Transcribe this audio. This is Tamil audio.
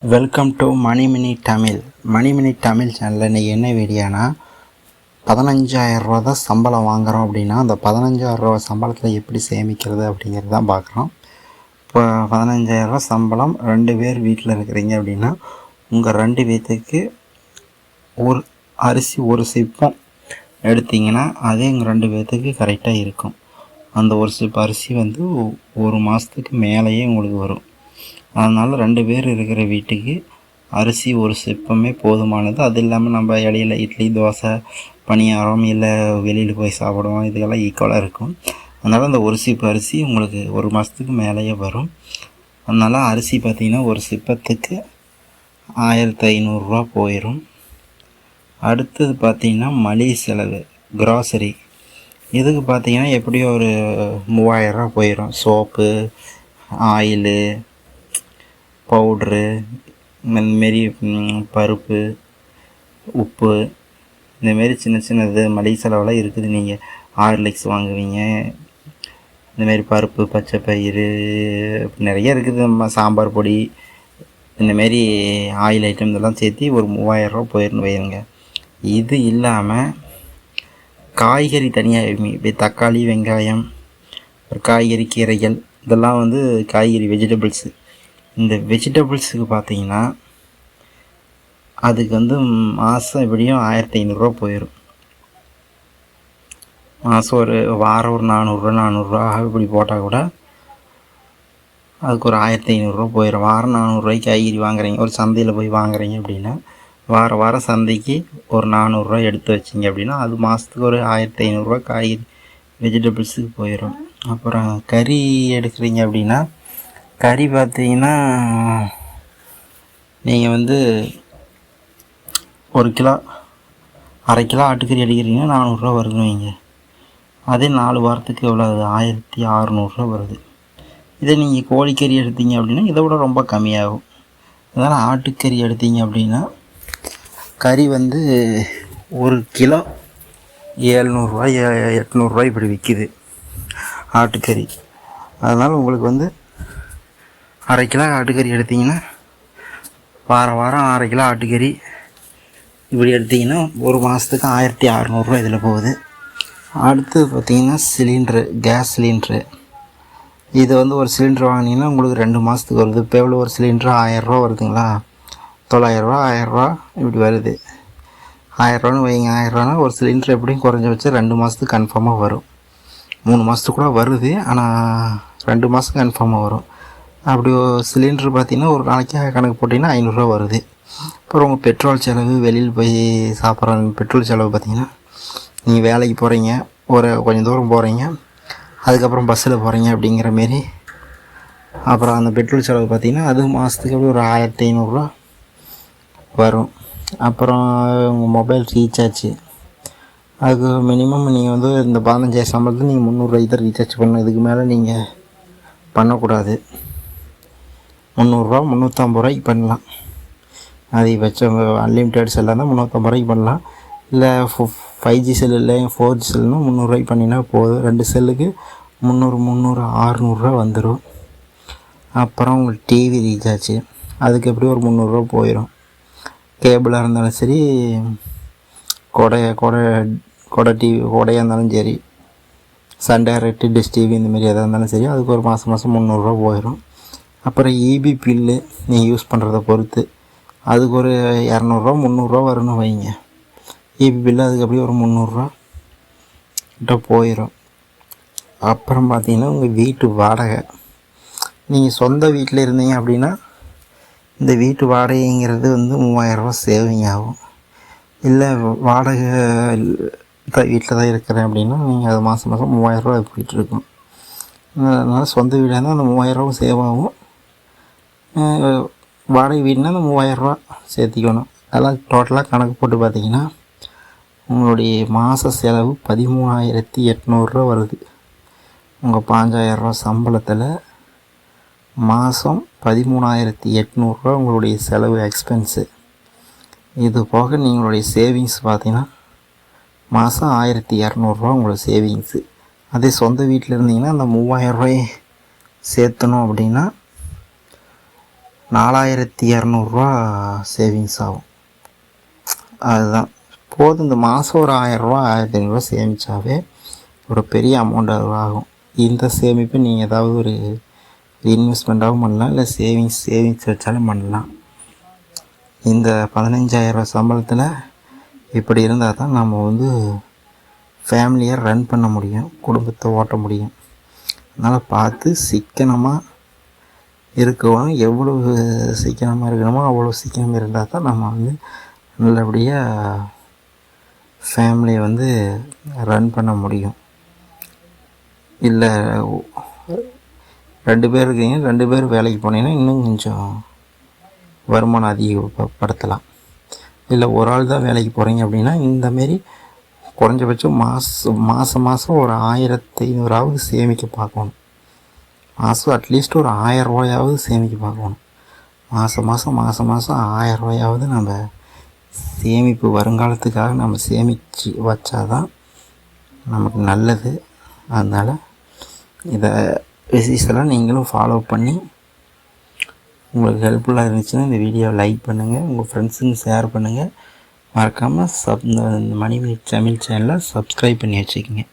Welcome to Manimini Tamil. மணிமினி தமிழ் சேனலில் இன்றைக்கி என்ன வீடியோனா, 15,000 தான் சம்பளம் வாங்குகிறோம் அப்படின்னா அந்த 15,000 சம்பளத்தில் எப்படி சேமிக்கிறது அப்படிங்கிறது தான் பார்க்குறோம். இப்போ 15,000 சம்பளம் 2 பேர் வீட்டில் இருக்கிறீங்க அப்படின்னா உங்கள் 2 பேர்த்துக்கு ஒரு அரிசி ஒரு சிப்பம் எடுத்திங்கன்னா அதே உங்கள் 2 பேர்த்துக்கு கரெக்டாக இருக்கும். அந்த ஒரு சிப்பம் அரிசி வந்து ஒரு மாதத்துக்கு மேலேயே உங்களுக்கு வரும். அதனால் 2 பேர் இருக்கிற வீட்டுக்கு அரிசி ஒரு சிப்பமே போதுமானது. அது இல்லாமல் நம்ம இடையில இட்லி, தோசை, பணியாரம் இல்லை வெளியில் போய் சாப்பிடுவோம், இதுக்கெல்லாம் ஈக்குவலாக இருக்கும். அதனால் அந்த ஒரு சிப்பு அரிசி உங்களுக்கு ஒரு மாதத்துக்கு மேலேயே வரும். அதனால் அரிசி பார்த்திங்கன்னா ஒரு சிப்பத்துக்கு 1,500 போயிடும். அடுத்தது பார்த்திங்கன்னா மளிகை செலவு, க்ராசரி, இதுக்கு பார்த்திங்கன்னா எப்படியும் ஒரு 3,000 போயிடும். சோப்பு, ஆயிலு, பவுட்ரு, இந்தமாரி பருப்பு, உப்பு, இந்தமாரி சின்ன சின்னது மளிகை செலவெல்லாம் இருக்குது. நீங்கள் ஹார்லிக்ஸ் வாங்குவீங்க, இந்தமாரி பருப்பு, பச்சை பயிறு, நிறைய இருக்குது. நம்ம சாம்பார் பொடி, இந்தமாரி ஆயில் ஐட்டம் இதெல்லாம் சேர்த்து ஒரு 3,000 போயிருந்து வைங்க. இது இல்லாமல் காய்கறி தனியாக இப்போ தக்காளி, வெங்காயம், ஒரு காய்கறி, கீரைகள், இதெல்லாம் வந்து காய்கறி வெஜிடபிள்ஸு. இந்த வெஜிடபிள்ஸுக்கு பார்த்தீங்கன்னா அதுக்கு வந்து மாதம் எப்படியும் 1,500 போயிடும். மாதம் ஒரு வாரம் ஒரு 400 இப்படி போட்டால் கூட அதுக்கு ஒரு 1,500 போயிடும். வாரம் 400 காய்கறி வாங்குறீங்க, ஒரு சந்தையில் போய் வாங்குறீங்க அப்படின்னா வாரம் சந்தைக்கு ஒரு 400 எடுத்து வச்சிங்க அப்படின்னா அது மாதத்துக்கு ஒரு 1,500 காய்கறி வெஜிடபிள்ஸுக்கு போயிடும். அப்புறம் கறி எடுக்கிறீங்க அப்படின்னா கறி பார்த்தீங்கன்னா நீங்கள் வந்து 1 கிலோ 1/2 கிலோ ஆட்டுக்கறி அடிக்கிறீங்கன்னா 400 வருதுன்னு வைங்க. அதே 4 வாரத்துக்கு எவ்வளோ, 1,600 வருது. இதே நீங்கள் கோழிக்கறி எடுத்தீங்க அப்படின்னா இதை விட ரொம்ப கம்மியாகும். அதனால் ஆட்டுக்கறி எடுத்தீங்க அப்படின்னா கறி வந்து 1 கிலோ 700 800 இப்படி விற்கிது ஆட்டுக்கறி. அதனால் உங்களுக்கு வந்து 1/2 கிலோ ஆட்டுக்கறி எடுத்திங்கன்னா வாரம் 1/2 கிலோ ஆட்டுக்கறி இப்படி எடுத்திங்கன்னா ஒரு மாதத்துக்கு 1,600 இதில் போகுது. அடுத்தது பார்த்திங்கன்னா சிலிண்ட்ரு, கேஸ் சிலிண்ட்ரு. இது வந்து ஒரு சிலிண்ட்ரு வாங்கினீங்கன்னா உங்களுக்கு 2 மாதத்துக்கு வருது. இப்போ எவ்வளோ ஒரு சிலிண்ட்ரு 1,000 வருதுங்களா, 900 1,000 இப்படி வருது. 1,000 வைங்க. 1,000 ஒரு சிலிண்ட்ரு எப்படியும் குறைஞ்சபட்சம் 2 மாதத்துக்கு கன்ஃபார்மாக வரும். 3 மாதத்துக்கு கூட வருது, ஆனால் 2 மாதம் கன்ஃபார்மாக வரும். அப்படி சிலிண்ட்ரு பார்த்திங்கன்னா ஒரு நாளைக்கு கணக்கு போட்டிங்கன்னா 500 வருது. அப்புறம் உங்கள் பெட்ரோல் செலவு, வெளியில் போய் சாப்பிட்ற பெட்ரோல் செலவு பார்த்திங்கன்னா நீங்கள் வேலைக்கு போகிறீங்க, கொஞ்சம் தூரம் போகிறீங்க, அதுக்கப்புறம் பஸ்ஸில் போகிறீங்க அப்படிங்கிற மாரி. அப்புறம் அந்த பெட்ரோல் செலவு பார்த்திங்கன்னா அது மாதத்துக்கு ஒரு 1,500 வரும். அப்புறம் உங்கள் மொபைல் ரீசார்ஜ், அதுக்கு மினிமம் நீங்கள் வந்து இந்த 15,000 சம்பளத்தில் நீங்கள் 300 தான் ரீசார்ஜ் பண்ணணும். இதுக்கு மேலே நீங்கள் பண்ணக்கூடாது. 300 350 பண்ணலாம். அதிகபட்சம் அன்லிமிட்டெட் செல்லாக இருந்தால் 350 பண்ணலாம். இல்லை 5G செல் இல்லை 4G செல்லுன்னா 300 பண்ணினா போதும். 2 செல்லுக்கு 300 600 வந்துடும். அப்புறம் உங்களுக்கு டிவி ரீசார்ஜ், அதுக்கு எப்படி ஒரு 300 போயிடும். கேபிளாக இருந்தாலும் சரி, கொடை டிவி கொடையாக இருந்தாலும் சரி, சன் டைரக்ட், டிஷ் டிவி இந்தமாரி எதாக இருந்தாலும் சரி, அதுக்கு ஒரு மாதம் 300 போயிடும். அப்புறம் இபி பில்லு நீங்கள் யூஸ் பண்ணுறத பொறுத்து அதுக்கு ஒரு 200 300 வரும்னு வைங்க. இபி பில்லு அதுக்கு அப்படியே ஒரு 300 கிட்ட போயிடும். அப்புறம் பார்த்திங்கன்னா உங்கள் வீட்டு வாடகை, நீங்கள் சொந்த வீட்டில் இருந்தீங்க அப்படின்னா இந்த வீட்டு வாடகைங்கிறது வந்து 3,000 சேவிங் ஆகும். இல்லை வாடகை வீட்டில் தான் இருக்கிறேன் அப்படின்னா நீங்கள் அது மாதம் 3,000 போயிட்டுருக்கும். அதனால் சொந்த வீடாக இருந்தால் அந்த 3,000 சேவ் ஆகும். வாடகை வீடுனா அந்த 3,000 சேர்த்திக்கணும். அதெல்லாம் டோட்டலாக கணக்கு போட்டு பார்த்திங்கன்னா உங்களுடைய மாத செலவு 13,800 வருது. உங்கள் 5,000 சம்பளத்தில் மாதம் 13,800 உங்களுடைய செலவு எக்ஸ்பென்ஸு. இது போக நீங்களுடைய சேவிங்ஸ் பார்த்திங்கன்னா மாதம் 1,200 உங்களோட சேவிங்ஸு. அதே சொந்த வீட்டில் இருந்தீங்கன்னா அந்த 3,000 சேர்த்தணும் அப்படின்னா 4200 சேவிங்ஸ் ஆகும். அதுதான் போதும். இந்த மாதம் ஒரு 1000 ரூபா 1500 சேமித்தாவே ஒரு பெரிய அமௌண்ட் ஆகும். இந்த சேமிப்பு நீங்கள் ஏதாவது ஒரு இன்வெஸ்ட்மெண்ட்டாகவும் பண்ணலாம், இல்லை சேவிங்ஸ் வச்சாலும் பண்ணலாம். இந்த 15,000 சம்பளத்தில் இப்படி இருந்தால் தான் நம்ம வந்து ஃபேமிலியை ரன் பண்ண முடியும், குடும்பத்தை ஓட்ட முடியும். அதனால் பார்த்து சிக்கனமாக இருக்கணும். எவ்வளவு சிக்கனமாக இருக்கணுமோ அவ்வளோ சிக்கனம் இருந்தால் தான் நம்ம வந்து நல்லபடியாக ஃபேமிலியை வந்து ரன் பண்ண முடியும். இல்லை 2 பேர் இருக்கீங்க, 2 பேர் வேலைக்கு போனீங்கன்னா இன்னும் கொஞ்சம் வருமானம் அதிகப்படுத்தலாம். இல்லை ஒரு ஆள் தான் வேலைக்கு போகிறீங்க அப்படின்னா இந்தமாரி குறைஞ்சபட்சம் மாதம் ஒரு 1500 சேமிக்க பார்க்கணும். மாதம் அட்லீஸ்ட் ஒரு 1000 ரூபாயாவது சேமிக்க பார்க்கணும். மாதம் 1000 ரூபாயாவது நம்ம சேமிப்பு வருங்காலத்துக்காக நம்ம சேமித்து வச்சாதான் நமக்கு நல்லது. அதனால் இதை விஷயத்தெல்லாம் நீங்களும் ஃபாலோ பண்ணி உங்களுக்கு ஹெல்ப்ஃபுல்லாக இருந்துச்சுன்னா இந்த வீடியோவை லைக் பண்ணுங்கள், உங்கள் ஃப்ரெண்ட்ஸுங்க ஷேர் பண்ணுங்கள். மறக்காமல் இந்த மணி மினிட் தமிழ் சேனலை சப்ஸ்கிரைப் பண்ணி வச்சுக்கோங்க.